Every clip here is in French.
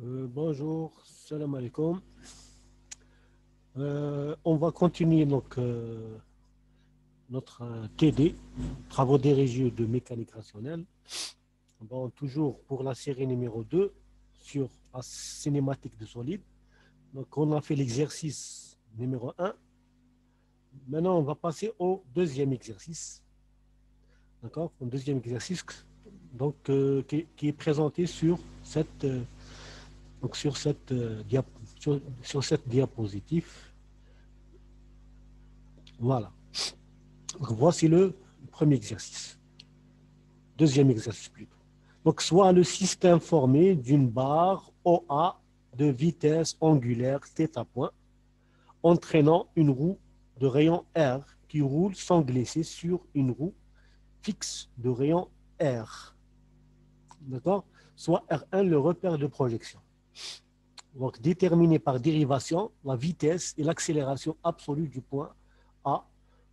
Bonjour, salam alaikum. On va continuer donc, notre TD, travaux dirigés de mécanique rationnelle. Bon, toujours pour la série numéro 2 sur la cinématique de solide. Donc, on a fait l'exercice numéro 1. Maintenant, on va passer au deuxième exercice. D'accord? Un deuxième exercice donc, qui est présenté sur cette, donc sur cette, sur cette diapositive. Voilà. Donc, voici le premier exercice. Deuxième exercice plutôt. Donc, soit le système formé d'une barre OA de vitesse angulaire θ point, entraînant une roue de rayon R qui roule sans glisser sur une roue fixe de rayon R. D'accord? Soit R1, le repère de projection. Donc, déterminé par dérivation la vitesse et l'accélération absolue du point A.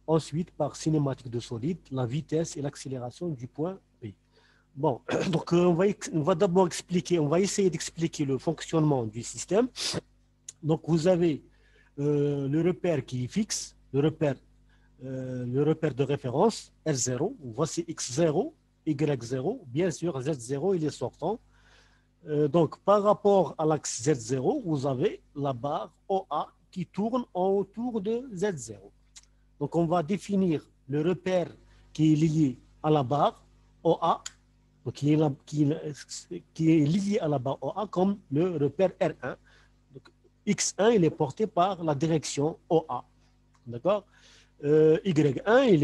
Ensuite, par cinématique de solide, la vitesse et l'accélération du point B. Bon, donc on va d'abord expliquer, on va essayer d'expliquer le fonctionnement du système. Donc, vous avez le repère qui est fixe, le repère de référence, R0. Voici X0, Y0. Bien sûr, Z0, il est sortant. Donc, par rapport à l'axe Z0, vous avez la barre OA qui tourne autour de Z0. Donc, on va définir le repère qui est lié à la barre OA, donc qui est lié à la barre OA comme le repère R1. Donc, X1, il est porté par la direction OA. D'accord? Y1, il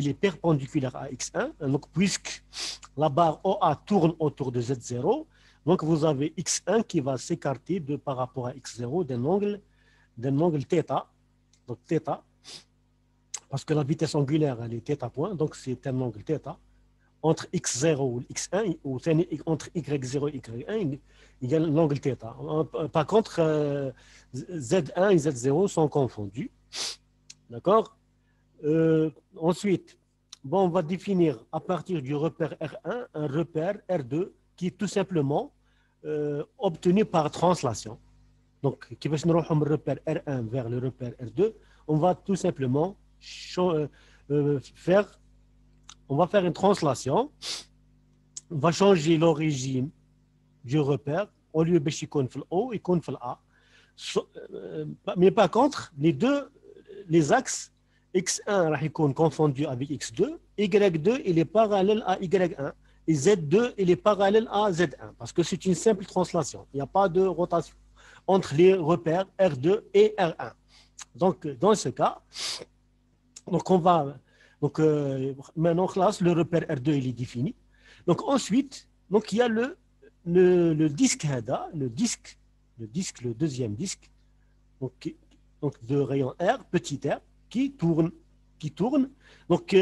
est perpendiculaire à X1. Donc, puisque la barre OA tourne autour de Z0, donc vous avez X1 qui va s'écarter par rapport à X0 d'un angle θ. Donc, θ, parce que la vitesse angulaire, elle est θ point, donc c'est un angle θ. Entre X0 et X1, ou entre Y0 et Y1, il y a l'angle θ. Par contre, Z1 et Z0 sont confondus. D'accord? Ensuite, bon, on va définir à partir du repère R1 un repère R2 qui est tout simplement obtenu par translation. Donc, qui va se le repère R1 vers le repère R2, on va tout simplement faire une translation. On va changer l'origine du repère. Au lieu de يكون في O, il يكون في A. Mais par contre, les axes X1 راح يكون confondu avec X2, Y2 il est parallèle à Y1 et Z2 il est parallèle à Z1 parce que c'est une simple translation. Il n'y a pas de rotation entre les repères R2 et R1. Donc, dans ce cas, donc on va maintenant classe le repère R2 il est défini. Donc ensuite, donc il y a le disque HADA, le deuxième disque, donc de rayon R, petit r, qui tourne. Donc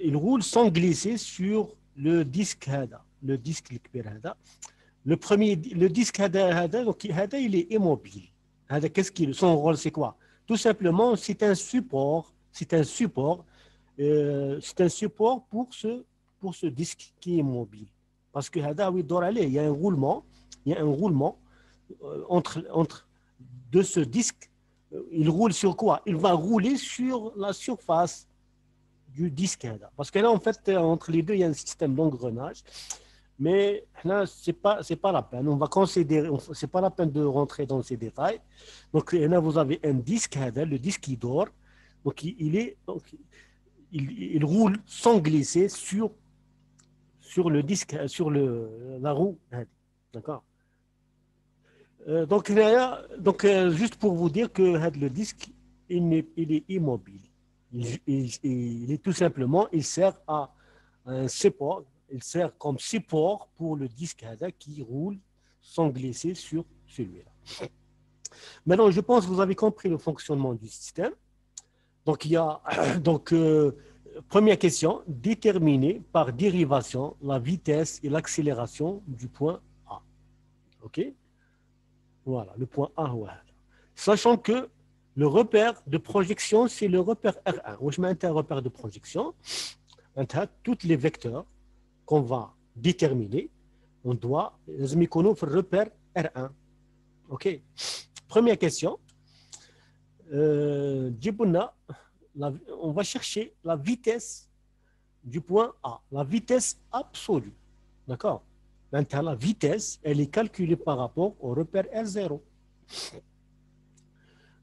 il roule sans glisser sur le disque HADA, le disque HADA. Le disque HADA, donc HADA il est immobile. Son rôle c'est quoi? Tout simplement, c'est un support pour ce disque qui est mobile. Parce que il y a un roulement, entre de ce disque. Il roule sur quoi? Il va rouler sur la surface du disque. Parce que là, en fait, entre les deux, il y a un système d'engrenage. Mais là, c'est pas la peine. On va considérer, c'est pas la peine de rentrer dans ces détails. Donc là, vous avez un disque, le disque qui dort. Donc il roule sans glisser sur le disque, sur la roue. D'accord? Donc, juste pour vous dire que le disque, il est immobile. Il est tout simplement, il sert à un support. Il sert comme support pour le disque qui roule sans glisser sur celui-là. Maintenant, je pense que vous avez compris le fonctionnement du système. Donc, il y a première question, déterminer par dérivation la vitesse et l'accélération du point A. OK? Voilà, le point A. Voilà. Sachant que le repère de projection, c'est le repère R1. Où je mets un repère de projection, tous les vecteurs qu'on va déterminer. on doit لازم يكونوا في الريبير R1. OK. Première question. On va chercher la vitesse du point A, la vitesse absolue. D'accord? Maintenant, la vitesse, elle est calculée par rapport au repère R0.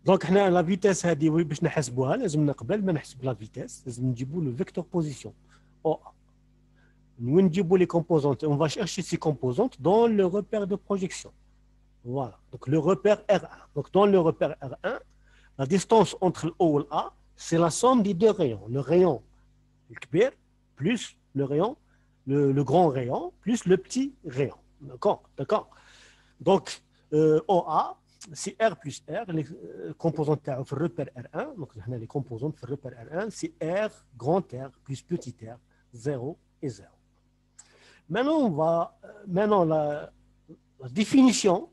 Donc, la vitesse, باش نحسبوها لازم قبل ما نحسب la vitesse, لازم نجيبوا le vecteur position OA. Nous نجيبوا les composantes, on va chercher ces composantes dans le repère de projection. Voilà. Donc, le repère R1. Donc, dans le repère R1, la distance entre le O et le A, c'est la somme des deux rayons. Le rayon le plus le rayon, le grand rayon, plus le petit rayon. D'accord? D'accord. Donc, OA, c'est R plus R, les composantes dans le repère R1. Donc, on a les composantes dans le repère R1, c'est R, grand R, plus petit r, 0 et 0. Maintenant, la définition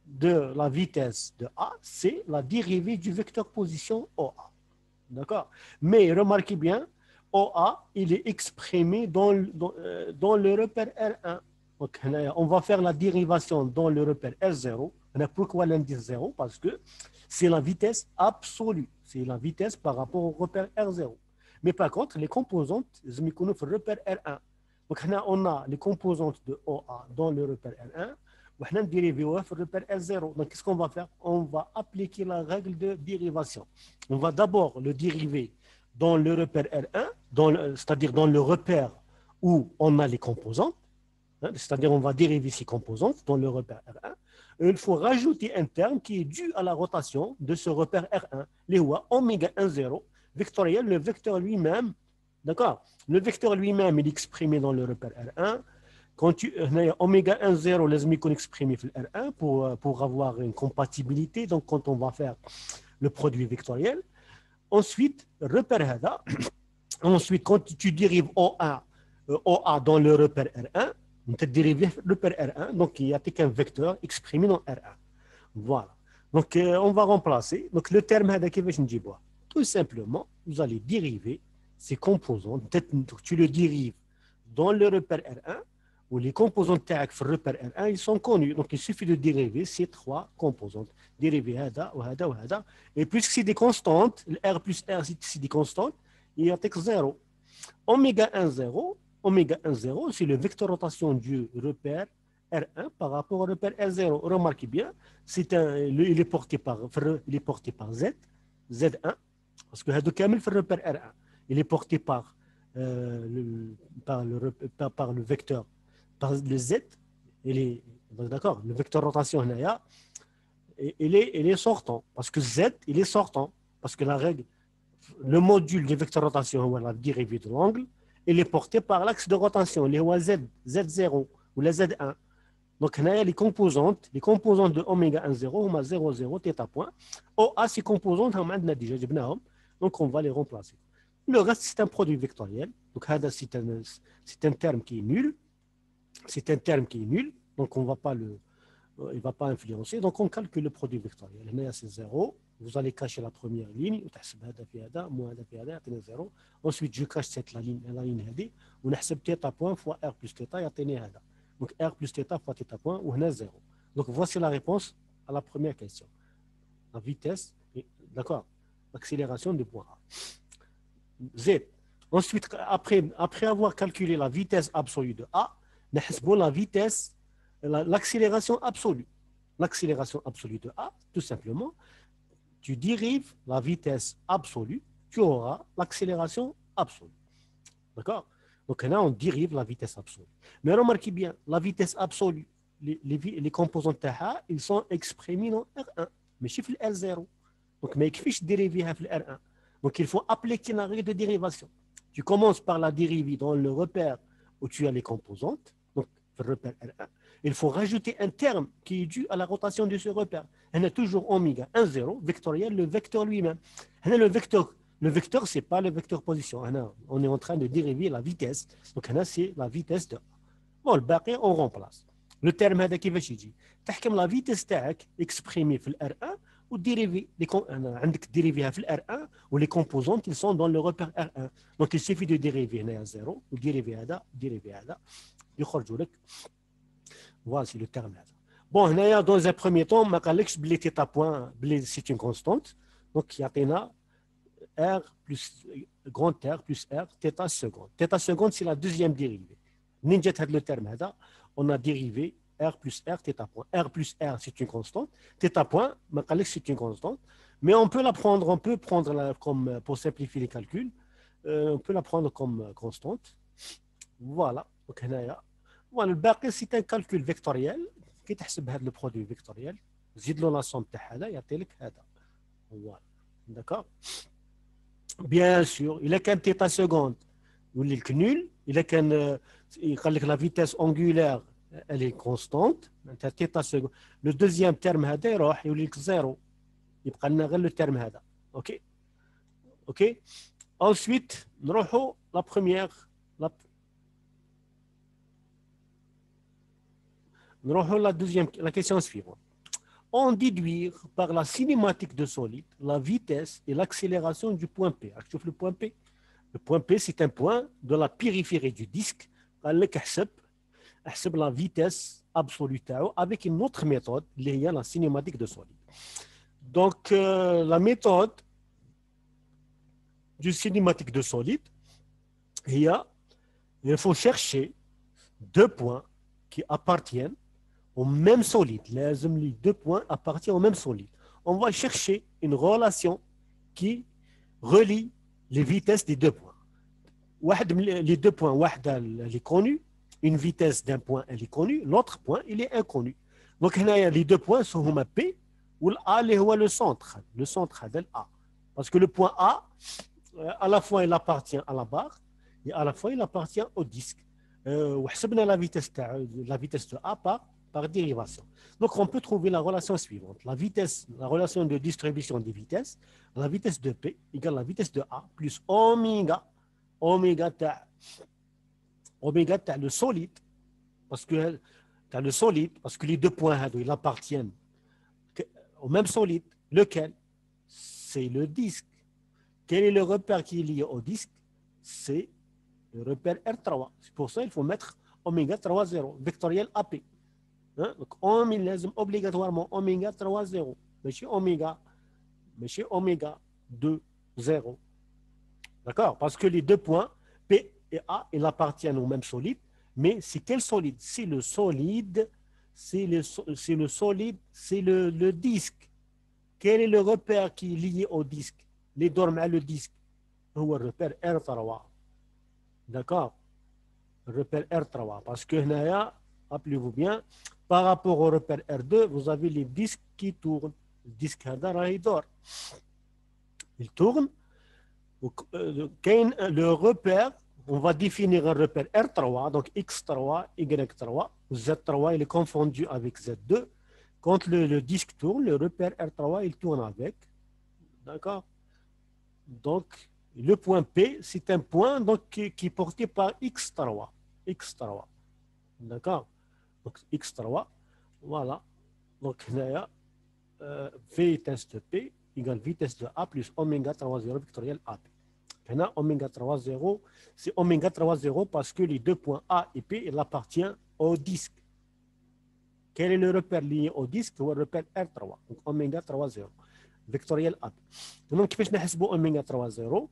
de la vitesse de A, c'est la dérivée du vecteur position OA. D'accord? Mais remarquez bien, OA, il est exprimé dans le repère R1. Donc, on va faire la dérivation dans le repère R0. Pourquoi l'indice 0? Parce que c'est la vitesse absolue. C'est la vitesse par rapport au repère R0. Mais par contre, les composantes, je me connais le repère R1. Donc, on a les composantes de OA dans le repère R1. On a dérivé le repère R0. Donc, qu'est-ce qu'on va faire? On va appliquer la règle de dérivation. On va d'abord le dériver dans le repère R1, c'est-à-dire dans le repère où on a les composantes. C'est-à-dire on va dériver ces composantes dans le repère R1. Et il faut rajouter un terme qui est dû à la rotation de ce repère R1, les oméga 1, 0, vectoriel, le vecteur lui-même. D'accord? Le vecteur lui-même, il est exprimé dans le repère R1. Quand oméga 1, 0, les amis qu'on exprime dans le R1 pour avoir une compatibilité, donc quand on va faire le produit vectoriel. Ensuite, repère هذا. Ensuite, quand tu dérives OA dans le repère R1, tu dérives le repère R1, donc il y a un vecteur exprimé dans R1. Voilà. Donc, on va remplacer. Donc, le terme هذا كيفاش نجيبوه? Tout simplement, vous allez dériver ces composants. Tu le dérives dans le repère R1, où les composantes تاعك في repère R1, ils sont connus. Donc, il suffit de dériver ces trois composantes. Dériver هذا وهذا وهذا. Et puisque c'est des constantes, le R plus R, c'est des constantes, il y a 0. Oméga 1, 0, oméga 1, 0, c'est le vecteur rotation du repère R1 par rapport au repère R0. Remarquez bien, il est porté par Z, Z1, parce que هذا كامل في repère R1. Il est porté par le vecteur, par le Z, d'accord, le vecteur rotation هنايا, il est sortant, parce que Z, il est sortant, parce que la règle, le module de vecteur rotation, la dérivée de l'angle, il est porté par l'axe de rotation, les Z, Z0 ou la Z1. Donc, les composantes de oméga 1, 0, 0, 0, θ point. OA, ces composantes, on a déjà dit, donc on va les remplacer. Le reste, c'est un produit vectoriel. Donc, c'est un terme qui est nul. C'est un terme qui est nul. Donc, il ne va pas influencer. Donc, on calcule le produit vectoriel. Là, c'est 0. Vous allez cacher la première ligne. Ensuite, je cache la ligne. On a θ point fois R plus θ. Donc, R plus θ fois θ point. On a 0. Donc, voici la réponse à la première question. La vitesse, d'accord, l'accélération du point A. Z. Ensuite, après avoir calculé la vitesse absolue de A, nous la vitesse, l'accélération absolue. L'accélération absolue de A, tout simplement, tu dérives la vitesse absolue, tu auras l'accélération absolue. D'accord? Donc là, on dérive la vitesse absolue. Mais remarquez bien, la vitesse absolue, les composantes TH, ils sont exprimés dans R1, mais chiffre R0. Donc, mais il faut dériver R1. Donc, il faut appliquer la règle de dérivation. Tu commences par la dérivée dans le repère où tu as les composantes, donc le repère R1. Il faut rajouter un terme qui est dû à la rotation de ce repère. On a toujours oméga 1, 0, vectoriel, le vecteur lui-même. Le vecteur, ce n'est pas le vecteur position. On est en train de dériver la vitesse. Donc, c'est la vitesse de A. Bon, le baqi, on remplace. Le terme هذا كيفاش يجي؟ تحكم la vitesse تاعك exprimée في R1 ou dériver. عندك dériver في R1 ou les composantes, ils sont dans le repère R1. Donc, il suffit de dériver هنا 0 ou dériver هذا يخرجوا لك Voici le terme. Bon, dans un premier temps, ma calix blé θ point, c'est une constante. Donc, il y a R plus grand R plus R, θ seconde. Θ seconde, c'est la deuxième dérivée. Ninja le terme, on a dérivé R plus R, θ point. R plus R, c'est une constante. Θ point, ma calix, c'est une constante. Mais on peut prendre comme, pour simplifier les calculs, on peut la prendre comme constante. Voilà. Donc, voilà, le باقي c'est un calcul vectoriel كي تحسب هذا le produit vectoriel زيد له لا somme تاع هذا يعطي لك هذا. Voilà. D'accord. Bien sûr, il a qu'un θ seconde يولي لك nul. Il a qu'un يقال لك la vitesse angulaire elle est constante. θ seconde. Le deuxième terme هذا يروح يولي لك زيرو. يبقى لنا غير le terme هذا. OK. OK. Ensuite, نروحوا la première la question suivante. On déduire par la cinématique de solide la vitesse et l'accélération du point P. Tu vois le point P? Le point P, c'est un point de la périphérie du disque. La vitesse absolue avec une autre méthode, la cinématique de solide. Donc, la méthode du cinématique de solide, il faut chercher deux points qui appartiennent au même solide. Les deux points appartiennent au même solide. On va chercher une relation qui relie les vitesses des deux points. Les deux points, elle est connue. Une vitesse d'un point, elle est connue. L'autre point, il est inconnu. Donc, les deux points sont P ou A, le centre. Le centre de A. Parce que le point A, à la fois, il appartient à la barre et à la fois, il appartient au disque. La vitesse de A par dérivation. Donc, on peut trouver la relation suivante. La relation de distribution des vitesses, la vitesse de P égale la vitesse de A plus oméga le solide, parce que les deux points ils appartiennent au même solide. Lequel? C'est le disque. Quel est le repère qui est lié au disque? C'est le repère R3. C'est pour ça qu'il faut mettre oméga 3,0, vectoriel AP. Hein? Donc, on لازم obligatoirement oméga 3,0. ماشي oméga 2,0. D'accord? Parce que les deux points, P et A, ils appartiennent au même solide. Mais c'est quel solide? C'est le solide, c'est le disque. Quel est le repère qui est lié au disque? Les dormes à le disque. Le repère R3. D'accord? Le repère R3. Parce que, rappelez-vous bien, par rapport au repère R2, vous avez les disques qui tournent. Le disque il tourne. Le repère, on va définir un repère R3, donc X3, Y3, Z3, il est confondu avec Z2. Quand le disque tourne, le repère R3, il tourne avec. D'accord? Donc, le point P, c'est un point donc, qui est porté par X3. X3. D'accord? Donc, X3, voilà. Donc, vitesse de P égale vitesse de A plus oméga 3,0 vectoriel AP. Maintenant, oméga 3,0, c'est oméga 3,0 parce que les deux points A et P, il appartient au disque. Quel est le repère lié au disque? Le repère R3. Donc, oméga 3,0 vectoriel AP. Donc, كيفاش نحسبوا oméga 3,0?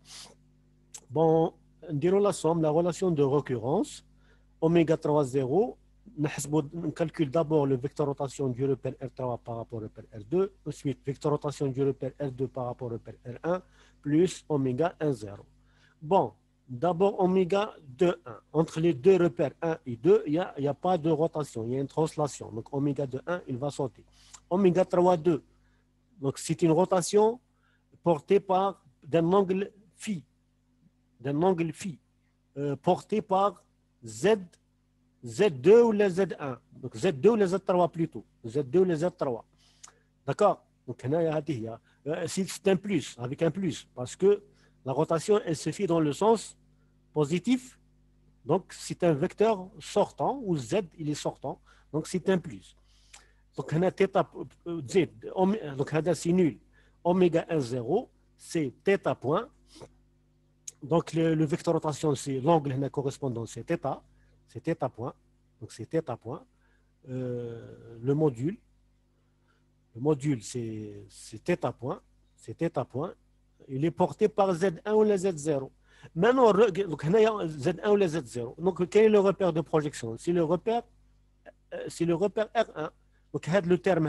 Bon, نديروا la somme, la relation de récurrence. Oméga 3,0, on calcule d'abord le vecteur rotation du repère R3 par rapport au repère R2, ensuite vecteur rotation du repère R2 par rapport au repère R1, plus oméga 1,0. Bon, d'abord oméga 2,1. Entre les deux repères 1 et 2, il n'y a pas de rotation, il y a une translation. Donc oméga 2,1, il va sauter. Oméga 3,2, donc c'est une rotation portée par d'un angle phi, porté par Z2 ou les Z1. Donc Z2 ou les Z3 plutôt. Z2 ou les Z3. D'accord? Donc c'est un plus, avec un plus. Parce que la rotation, elle se fait dans le sens positif. Donc c'est un vecteur sortant, ou Z, il est sortant. Donc c'est un plus. Donc Z, donc c'est nul. Oméga 1,0, c'est θ point. Donc le vecteur rotation, c'est l'angle correspondant, c'est θ. C'est θ point. Donc c'est θ point. le module. Le module, c'est θ point. C'est θ point. Il est porté par Z1 ou la Z0. Maintenant, donc, Z1 ou la Z0. Donc, quel est le repère de projection? C'est le repère R1. Donc, le terme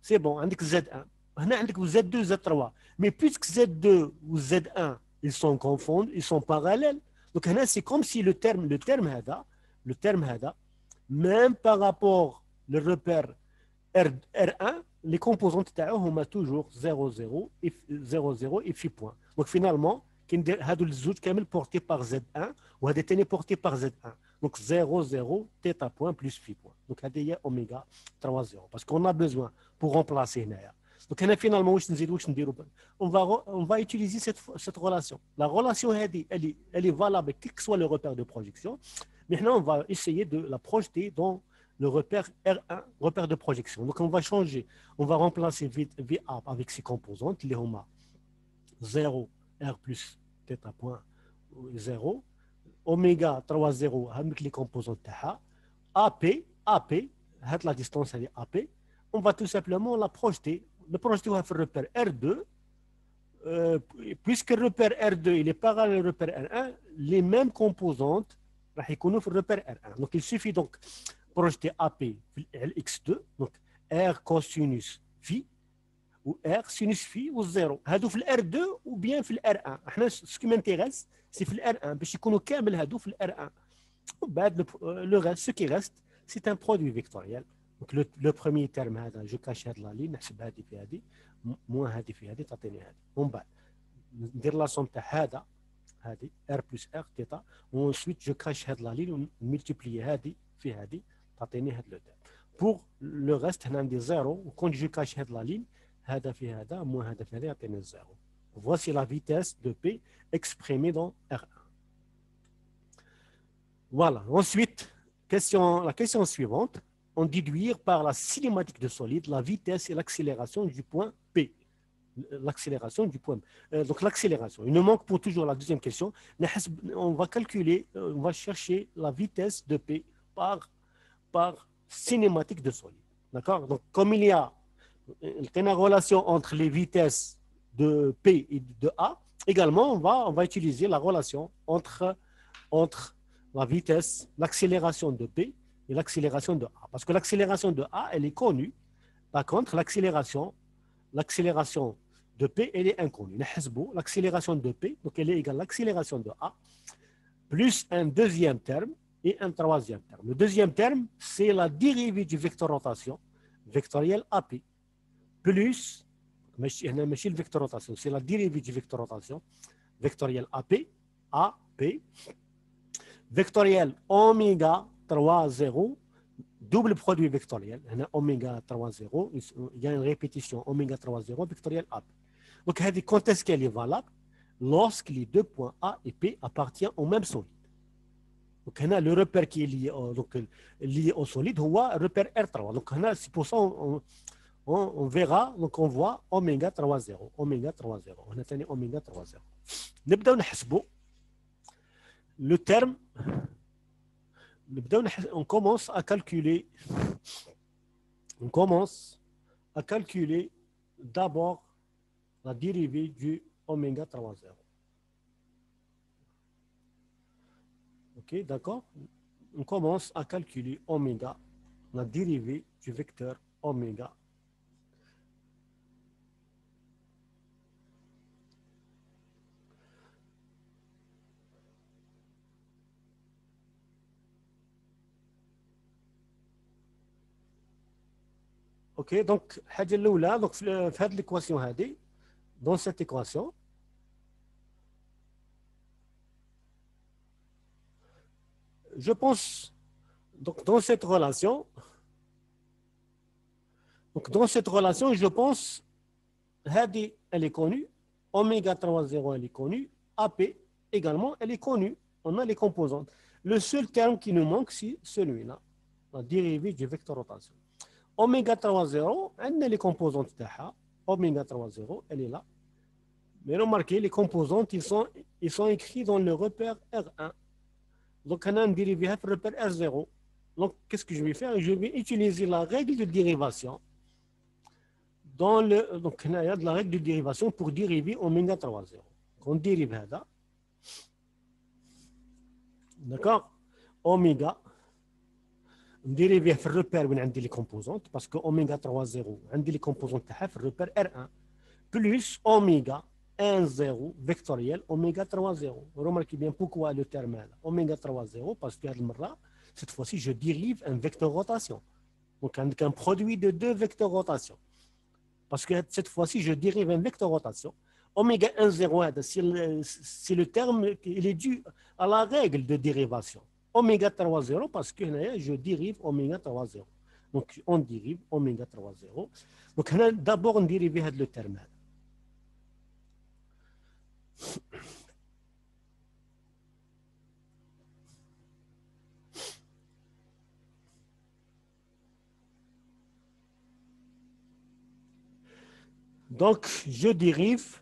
c'est bon. On dit que Z1. On a que Z2, Z3. Mais puisque Z2 ou Z1, ils sont confondus, ils sont parallèles. Donc, c'est comme si le terme même par rapport au repère R1, les composantes ont toujours 0, 0 et 0, 0 et phi point. Donc finalement, les zouts sont portés par Z1 ou sont portés par Z1. Donc 0, 0, θ point plus phi point. Donc c'est oméga 3, 0. Parce qu'on a besoin pour remplacer. Donc finalement, on va utiliser cette relation. La relation, elle est valable quel que soit le repère de projection. Maintenant, on va essayer de la projeter dans le repère R1, repère de projection. Donc, on va changer, on va remplacer VA avec ses composantes, les HOMA 0, R plus θ point 0, oméga 3, 0 avec les composantes AP, la distance elle est AP, on va tout simplement la projeter. Le projeter va faire le repère R2, puisque le repère R2 il est parallèle au repère R1, les mêmes composantes راح يكونوا في الريبير R1. Donc il suffit donc projeter AP X2 donc R cosinus phi ou R sinus phi ou 0 هادو في R2 ou bien في R1. احنا ce qui m'intéresse c'est في R1 باش يكونوا كامل هادو في R1. وبعد le reste ce qui reste c'est un produit vectoriel. Donc le premier terme هذا je cache هاد la ligne نحسب هذه في هذه moins هذه في هذه تعطيني هذه. ومن بعد ندير لا somme تاع هذا هذه R plus R θ وensuite je cache هاد la ligne ونملتيبلي هذه في هذه تعطيني هاد لو تيرم. Pour le reste هنا عندي 0 وكون je cache هاد la ligne هذا في هذا moins هذا في هذا يعطيني 0. Voici la vitesse de P exprimée dans R1. Voilà. Ensuite, la question suivante. On déduire par la cinématique de solide la vitesse et l'accélération du point P. L'accélération du point. Donc l'accélération. Il nous manque pour toujours la deuxième question. On va calculer, on va chercher la vitesse de P par cinématique de solide. D'accord? Donc comme il y a une relation entre les vitesses de P et de A, également on va utiliser la relation entre la vitesse, l'accélération de P et l'accélération de A. Parce que l'accélération de A, elle est connue. Par contre, l'accélération de P, elle est inconnue. L'accélération de P, donc elle est égale à l'accélération de A, plus un deuxième terme et un troisième terme. Le deuxième terme, c'est la dérivée du vecteur rotation vectoriel AP, plus, le vecteur rotation, c'est la dérivée du vecteur rotation vectoriel AP, vectoriel oméga 3, 0, double produit vectoriel, oméga 3, 0, il y a une répétition oméga 3, 0, vectoriel AP. Donc, quand est-ce qu'elle est valable? Lorsque les deux points A et P appartiennent au même solide. Donc, le repère qui est lié au solide, c'est le repère R3. Donc, c'est pour ça on verra, donc on voit oméga 3, 0. Oméga 3, 0. On a tenu oméga 3, 0. Le terme, on commence à calculer d'abord la dérivée du oméga 3, 0. Ok, d'accord? On commence à calculer oméga, la dérivée du vecteur oméga. Ok, donc, donc faites l'équation هذه. Dans cette équation, je pense, donc dans cette relation, je pense, Hadi, elle est connue, oméga 3, 0, elle est connue, AP également, elle est connue. On a les composantes. Le seul terme qui nous manque, c'est celui-là, la dérivée du vecteur rotation. Oméga 3, 0, elle a les composantes d'AHA. Oméga 3, 0, elle est là. Mais remarquez, les composantes, ils sont écrits dans le repère R1. Donc, on a une dérivée pour le repère R0. Donc, qu'est-ce que je vais faire? Je vais utiliser la règle de dérivation dans le, donc, il y a de la règle de dérivation pour dériver oméga 3, 0. On dérive ça. D'accord? Oméga, dérivé في الريبير وين عندي لي كومبوزونت باسكو اوميغا 3 0 عندي لي كومبوزونت تاعها في الريبير R1 بلس اوميغا 1 0 فيكتوريال اوميغا 3 0. Remarquez bien pourquoi le terme là oméga 3 0 parce que cette fois-ci je dérive un vecteur rotation. Donc un produit de deux vecteurs rotation. Parce que cette fois-ci je dérive un vecteur rotation. Oméga 1 0 c'est le terme il est dû à la règle de dérivation. Oméga 3 0 parce que je dérive oméga 3 0. Donc on dérive oméga 3 0. Donc d'abord on dérive le terme. Donc je dérive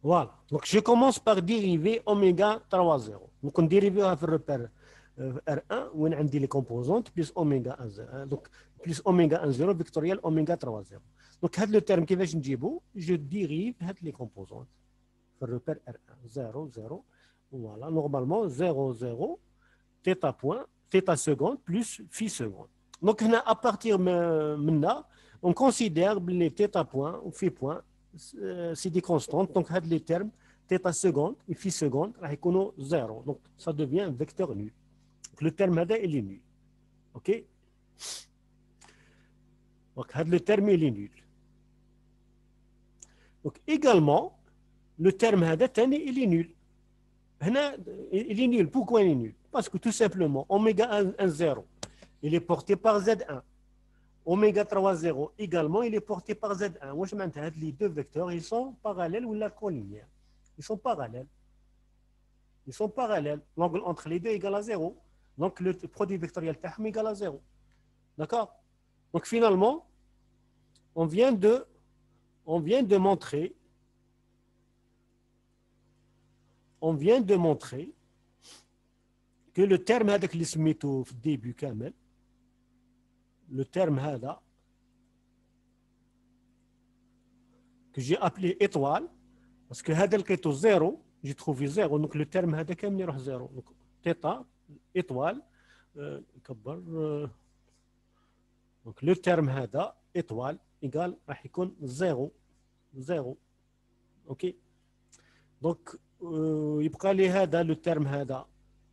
voilà. Donc je commence par dériver oméga 3 0. Donc on dérive le repère R1 où on a les composantes plus oméga 1 0. Donc plus oméga 1 0 vectoriel oméga 3 0. Donc le terme qui va je dérive les composantes. Le repère R1 0 0. Voilà, normalement 0 0 θ point θ seconde plus phi seconde. Donc à partir de maintenant, on considère les θ point ou phi point c'est des constantes. Donc, les termes θ seconde et phi seconde, ils 0. Donc, ça devient un vecteur nul. Donc, le terme il est nul. OK? Donc, le terme il est nul. Donc, également, le terme il est nul. Il est nul. Pourquoi il est nul? Parce que tout simplement, oméga 1, 0, il est porté par Z1. Oméga 3, 0 également, il est porté par Z1. Moi, je m'intéresse, les deux vecteurs, ils sont parallèles ou la collinéaire. Ils sont parallèles. Ils sont parallèles. L'angle entre les deux est égal à 0. Donc, le produit vectoriel est égal à 0. D'accord? Donc, finalement, on vient de montrer que le terme avec les smitos au début, Kamel, le terme hada, que j'ai appelé étoile, parce que hada le 0, j'ai trouvé 0, donc le terme hada kamel يروح 0. Donc θ étoile donc le terme hada étoile égal راح يكون 0 0. OK. donc يبقى لي هذا le terme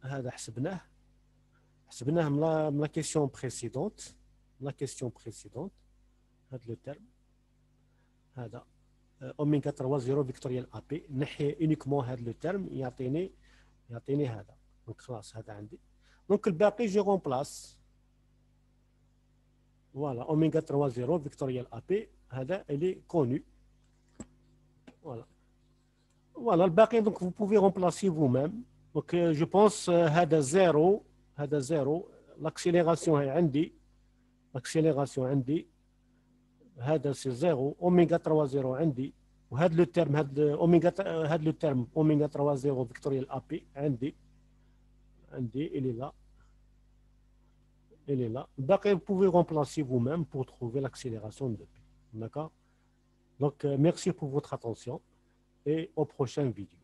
هذا حسبناه من la question précédente. La question précédente, هذا le terme هذا اوميغا 3 0 فيكتوريال ا بي نحي uniquement هذا le terme يعطيني هذا. دونك خلاص هذا عندي. دونك الباقي جو رومبلاس. فوالا اوميغا 3 0 فيكتوريال ا بي هذا il est connu. Voilà. Voilà, le باقي donc vous pouvez remplacer vous-même. Donc je pense هذا 0 l'accélération هي عندي. l'accélération عندي هذا سي 0 اوميغا 3 0 عندي وهذا لو تيرم هذا اوميغا هذا لو تيرم اوميغا 3 0 فيكتوريال ا بي عندي il est là باقي vous pouvez remplacer vous-même pour trouver l'accélération de P. D'accord? Donc merci pour votre attention et au prochain vidéo.